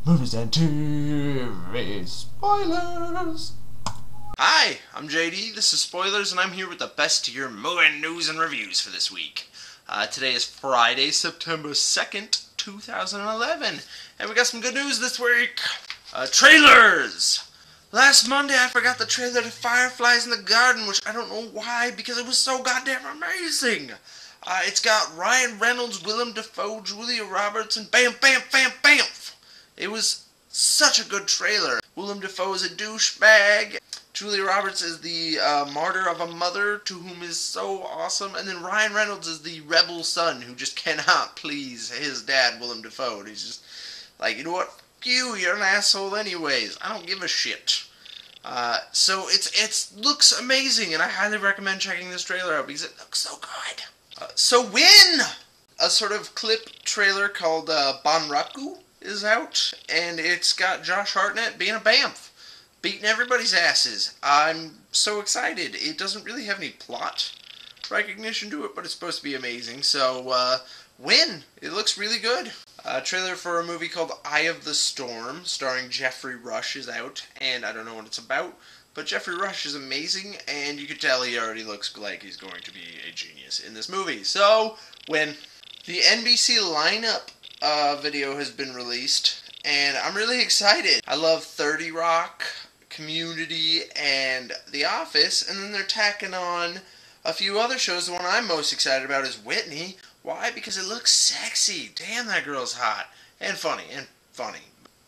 Movies and TV spoilers. Hi, I'm JD, this is Spoilers, and I'm here with the best of your movie news and reviews for this week. Today is Friday, September 2nd, 2011, and we got some good news this week. Trailers! Last Monday I forgot the trailer to Fireflies in the Garden, which I don't know why, because it was so goddamn amazing. It's got Ryan Reynolds, Willem Dafoe, Julia Roberts, and bam, bam, bam, bam! It was such a good trailer. Willem Dafoe is a douchebag. Julia Roberts is the martyr of a mother to whom is so awesome. And then Ryan Reynolds is the rebel son who just cannot please his dad, Willem Dafoe. And he's just like, you know what? Fuck you, you're an asshole anyways. I don't give a shit. So it looks amazing, and I highly recommend checking this trailer out because it looks so good. So Win! A sort of clip trailer called Banraku is out, and it's got Josh Hartnett being a bamf, beating everybody's asses. I'm so excited. It doesn't really have any plot recognition to it, but it's supposed to be amazing. So, Win! It looks really good. A trailer for a movie called Eye of the Storm, starring Jeffrey Rush, is out, and I don't know what it's about, but Jeffrey Rush is amazing, and you can tell he already looks like he's going to be a genius in this movie. So, Win! The NBC Linup video has been released, and I'm really excited. I love 30 Rock, Community, and The Office, and then they're tacking on a few other shows. The one I'm most excited about is Whitney. Why? Because it looks sexy. Damn, that girl's hot. And funny.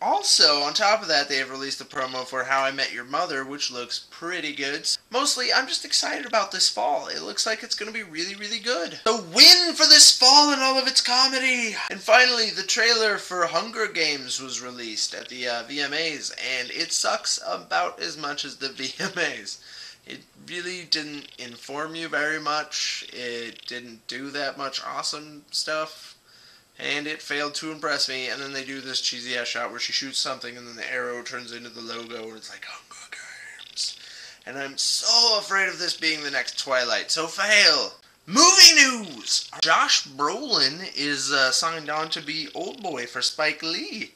Also, on top of that, they have released a promo for How I Met Your Mother, which looks pretty good. Mostly, I'm just excited about this fall. It looks like it's going to be really, really good. The win for this fall and all of its comedy! And finally, the trailer for Hunger Games was released at the VMAs, and it sucks about as much as the VMAs. It really didn't inform you very much. It didn't do that much awesome stuff. And it failed to impress me, and then they do this cheesy-ass shot where she shoots something, and then the arrow turns into the logo, and it's like, Hunger Games. And I'm so afraid of this being the next Twilight, so fail! Movie news! Josh Brolin is signed on to be Oldboy for Spike Lee.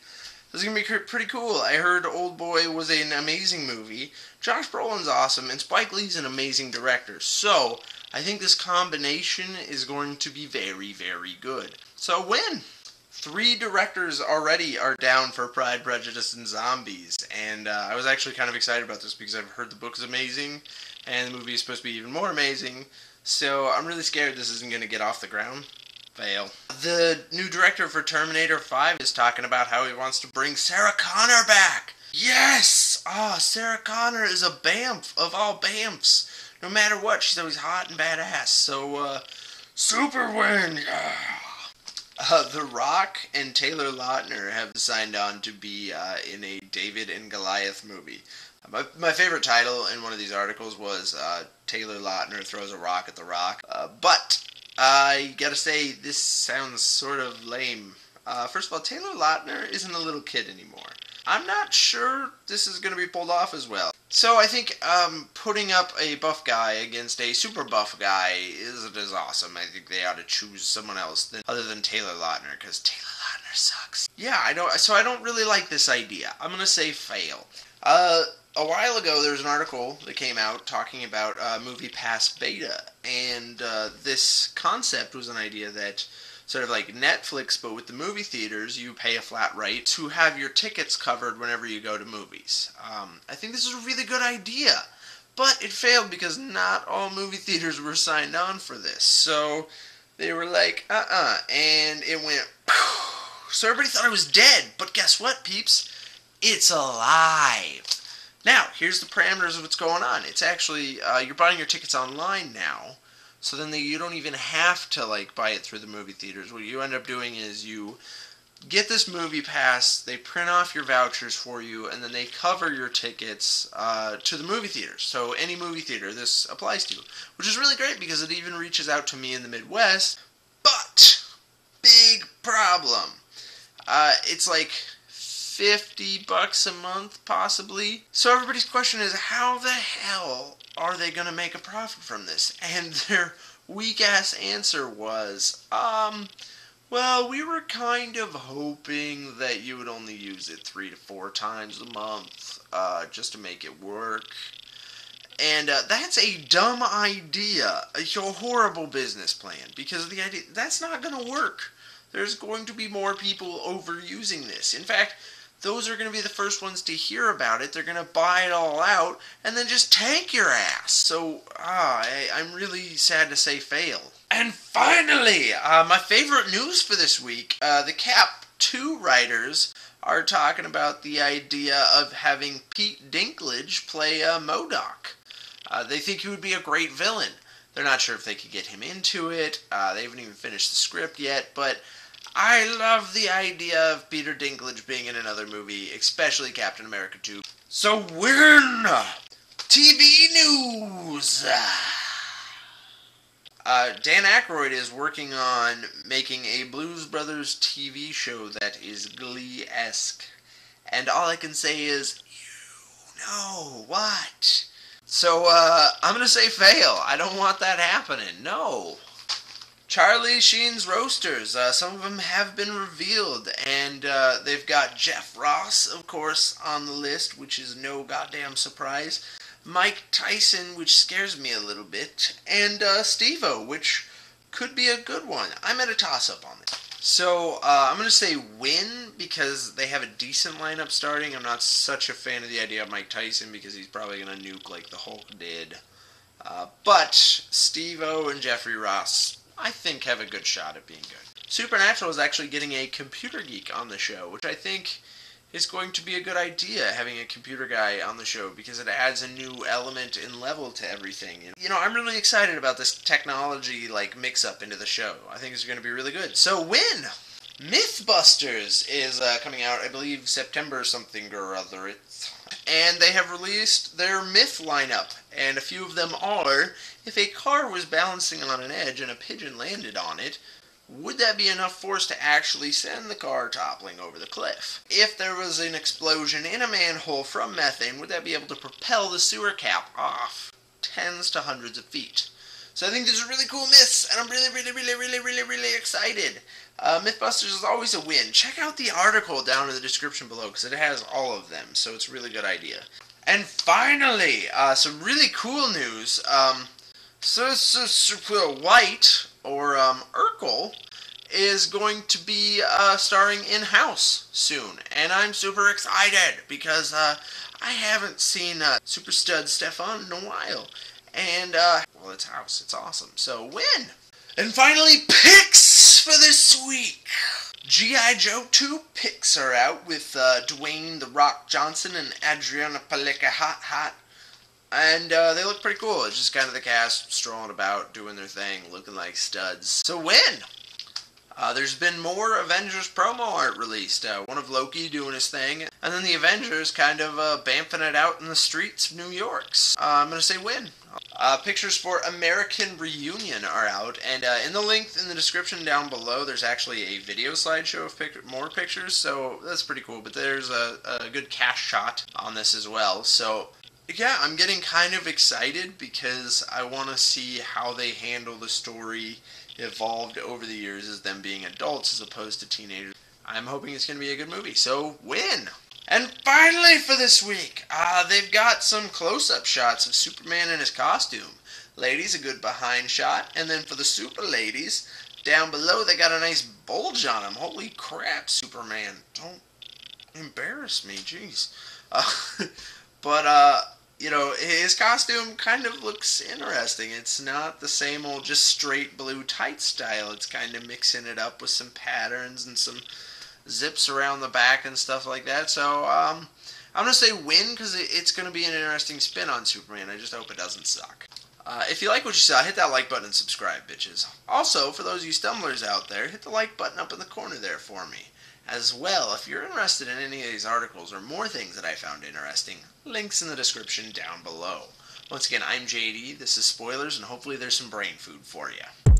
This is going to be pretty cool. I heard Oldboy was an amazing movie. Josh Brolin's awesome, and Spike Lee's an amazing director. So, I think this combination is going to be very, very good. So, Win! 3 directors already are down for Pride, Prejudice, and Zombies. And I was actually kind of excited about this because I've heard the book is amazing, and the movie is supposed to be even more amazing. So, I'm really scared this isn't going to get off the ground. Fail. The new director for Terminator 5 is talking about how he wants to bring Sarah Connor back. Yes! Sarah Connor is a bamf of all bamfs. No matter what, she's always hot and badass. So, super win! Yeah! The Rock and Taylor Lautner have signed on to be in a David and Goliath movie. My favorite title in one of these articles was Taylor Lautner throws a rock at The Rock. But I gotta say, this sounds sort of lame. First of all, Taylor Lautner isn't a little kid anymore. I'm not sure this is going to be pulled off as well. So I think putting up a buff guy against a super buff guy isn't as awesome. I think they ought to choose someone else other than Taylor Lautner, because Taylor Lautner sucks. Yeah, I don't really like this idea. I'm going to say fail. A while ago, there was an article that came out talking about Movie Pass Beta, and this concept was an idea that sort of like Netflix, but with the movie theaters, you pay a flat rate to have your tickets covered whenever you go to movies. I think this is a really good idea, but it failed because not all movie theaters were signed on for this. So they were like, and it went, so everybody thought it was dead, but guess what, peeps? It's alive. Now, here's the parameters of what's going on. It's actually, you're buying your tickets online now, so then you don't even have to buy it through the movie theaters. What you end up doing is you get this movie pass, they print off your vouchers for you, and then they cover your tickets to the movie theaters. So any movie theater this applies to, which is really great because it even reaches out to me in the Midwest. But, big problem. It's like $50 a month, possibly. So everybody's question is, how the hell are they going to make a profit from this? And their weak-ass answer was, Well, we were kind of hoping that you would only use it 3 to 4 times a month, just to make it work. And that's a dumb idea, a horrible business plan, because the idea that's not going to work. There's going to be more people overusing this. In fact, those are going to be the first ones to hear about it. They're going to buy it all out and then just tank your ass. So, I'm really sad to say fail. And finally, my favorite news for this week, the Cap 2 writers are talking about the idea of having Pete Dinklage play MODOK. They think he would be a great villain. They're not sure if they could get him into it. They haven't even finished the script yet, but I love the idea of Peter Dinklage being in another movie, especially Captain America 2. So win! TV news! Dan Aykroyd is working on making a Blues Brothers TV show that is Gleeesk. And all I can say is, you know what? So, I'm gonna say fail. I don't want that happening. No. Charlie Sheen's Roasters. Some of them have been revealed, and they've got Jeff Ross, of course, on the list, which is no goddamn surprise. Mike Tyson, which scares me a little bit, and Steve-O, which could be a good one. I'm at a toss-up on it. So, I'm going to say win, because they have a decent lineup starting. I'm not such a fan of the idea of Mike Tyson, because he's probably going to nuke like the Hulk did. But Steve-O and Jeffrey Ross, I think, have a good shot at being good. Supernatural is actually getting a computer geek on the show, which I think is going to be a good idea, having a computer guy on the show, because it adds a new element and level to everything. You know, I'm really excited about this technology, like, mix-up into the show. I think it's going to be really good. So, win! Mythbusters is coming out, I believe, September something or other. And they have released their myth lineup, and a few of them are, if a car was balancing on an edge and a pigeon landed on it, would that be enough force to actually send the car toppling over the cliff? If there was an explosion in a manhole from methane, would that be able to propel the sewer cap off tens to hundreds of feet? So I think these are really cool myths, and I'm really excited. Mythbusters is always a win. Check out the article down in the description below, because it has all of them, so it's a really good idea. And finally, some really cool news. White, or Urkel, is going to be starring in-house soon. And I'm super excited, because I haven't seen Super Stud Stefan in a while. And, well, it's house. It's awesome. So, win! And finally, picks for this week. G.I. Joe 2 picks are out with Dwayne The Rock Johnson and Adriana Paleka Hot. And they look pretty cool. It's just kind of the cast strolling about, doing their thing, looking like studs. So win! There's been more Avengers promo art released. One of Loki doing his thing, and then the Avengers kind of bamfing it out in the streets of New York. I'm going to say win. Pictures for American Reunion are out, and in the link in the description down below, there's actually a video slideshow of more pictures, so that's pretty cool. But there's a good cast shot on this as well, so yeah, I'm getting kind of excited because I want to see how they handle the story evolved over the years as them being adults as opposed to teenagers. I'm hoping it's going to be a good movie, so win! And finally for this week, they've got some close-up shots of Superman in his costume. Ladies, a good behind shot, and then for the super ladies, down below they got a nice bulge on them. Holy crap, Superman. Don't embarrass me, jeez. But, you know, his costume kind of looks interesting. It's not the same old just straight blue tight style. It's kind of mixing it up with some patterns and some zips around the back and stuff like that. So, I'm going to say win because it's going to be an interesting spin on Superman. I just hope it doesn't suck. If you like what you saw, hit that like button and subscribe, bitches. Also, for those of you stumblers out there, hit the like button up in the corner there for me. As well, if you're interested in any of these articles or more things that I found interesting, links in the description down below. Once again, I'm JD, this is Spoilers, and hopefully there's some brain food for you.